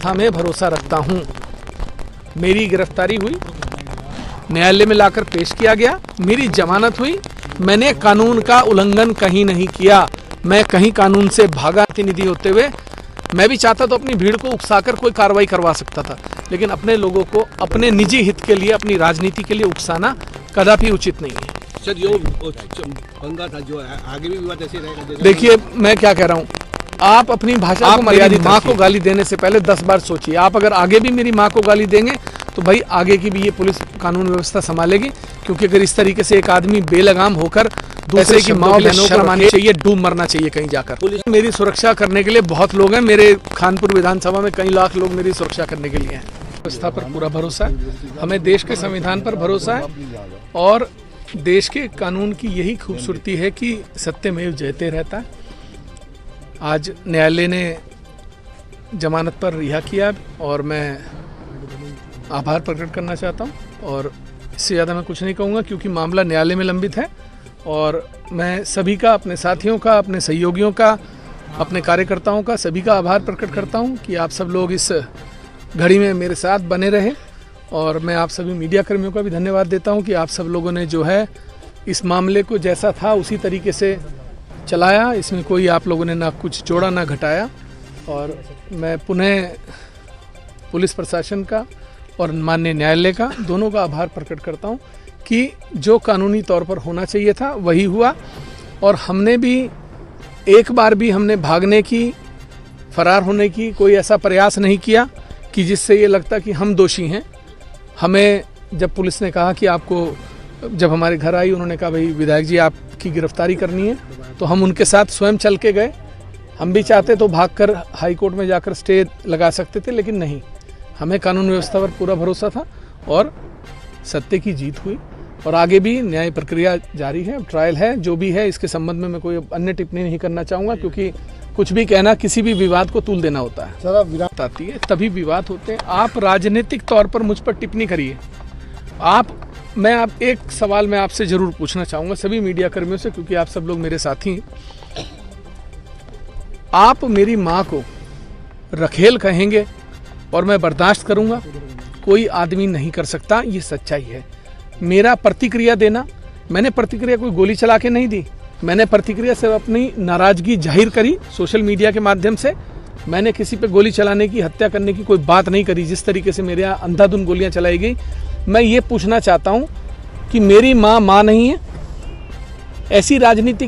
मैं भरोसा रखता हूँ। मेरी गिरफ्तारी हुई, न्यायालय में लाकर पेश किया गया, मेरी जमानत हुई, मैंने कानून का उल्लंघन कहीं नहीं किया, मैं कहीं कानून से भागा। प्रतिनिधि होते हुए मैं भी चाहता तो अपनी भीड़ को उकसाकर कोई कार्रवाई करवा सकता था, लेकिन अपने लोगों को अपने निजी हित के लिए, अपनी राजनीति के लिए उकसाना कदापि उचित नहीं है। सर, जो पंगा था, जो आगे भी विवाद ऐसे रहेगा। देखिए, मैं क्या कह रहा हूँ, आप अपनी भाषा को मर्यादित, माँ को गाली देने से पहले 10 बार सोचिए। आप अगर आगे भी मेरी माँ को गाली देंगे तो भाई आगे की भी ये पुलिस कानून व्यवस्था संभालेगी, क्योंकि अगर इस तरीके से एक आदमी बेलगाम होकर दूसरे की माँ बहनों को शर्म आनी चाहिए, डूब मरना चाहिए कहीं जाकर। मेरी सुरक्षा करने के लिए बहुत लोग हैं, मेरे खानपुर विधानसभा में कई लाख लोग मेरी सुरक्षा करने के लिए हैं। व्यवस्था पर पूरा भरोसा है, हमें देश के संविधान पर भरोसा है, और देश के कानून की यही खूबसूरती है कि सत्यमेव जयते रहता है। आज न्यायालय ने जमानत पर रिहा किया और मैं आभार प्रकट करना चाहता हूं, और इससे ज़्यादा मैं कुछ नहीं कहूँगा, क्योंकि मामला न्यायालय में लंबित है। और मैं सभी का, अपने साथियों का, अपने सहयोगियों का, अपने कार्यकर्ताओं का, सभी का आभार प्रकट करता हूं कि आप सब लोग इस घड़ी में मेरे साथ बने रहे। और मैं आप सभी मीडिया कर्मियों का भी धन्यवाद देता हूं कि आप सब लोगों ने जो है इस मामले को जैसा था उसी तरीके से चलाया। इसमें कोई आप लोगों ने ना कुछ जोड़ा ना घटाया। और मैं पुनः पुलिस प्रशासन का और माननीय न्यायालय का, दोनों का आभार प्रकट करता हूं कि जो कानूनी तौर पर होना चाहिए था वही हुआ। और हमने भी एक बार भी हमने भागने की, फरार होने की कोई ऐसा प्रयास नहीं किया कि जिससे ये लगता कि हम दोषी हैं। हमें जब पुलिस ने कहा कि आपको, जब हमारे घर आई, उन्होंने कहा भाई विधायक जी आपकी गिरफ्तारी करनी है, तो हम उनके साथ स्वयं चल के गए। हम भी चाहते तो भागकर हाई कोर्ट में जाकर स्टे लगा सकते थे, लेकिन नहीं, हमें कानून व्यवस्था पर पूरा भरोसा था और सत्य की जीत हुई। और आगे भी न्याय प्रक्रिया जारी है, ट्रायल है, जो भी है इसके संबंध में मैं कोई अन्य टिप्पणी नहीं करना चाहूँगा, क्योंकि कुछ भी कहना किसी भी विवाद को तूल देना होता है। सर, विवाद आती है तभी विवाद होते हैं। आप राजनीतिक तौर पर मुझ पर टिप्पणी करिए। मैं एक सवाल मैं आपसे जरूर पूछना चाहूँगा, सभी मीडिया कर्मियों से, क्योंकि आप सब लोग मेरे साथी हैं। आप मेरी माँ को रखेल कहेंगे और मैं बर्दाश्त करूँगा? कोई आदमी नहीं कर सकता, ये सच्चाई है। मेरा प्रतिक्रिया देना, मैंने प्रतिक्रिया कोई गोली चला के नहीं दी, मैंने प्रतिक्रिया से अपनी नाराजगी जाहिर करी सोशल मीडिया के माध्यम से। मैंने किसी पे गोली चलाने की, हत्या करने की कोई बात नहीं करी। जिस तरीके से मेरे यहाँ अंधाधुंध गोलियां चलाई गई, मैं ये पूछना चाहता हूँ कि मेरी माँ नहीं है? ऐसी राजनीतिक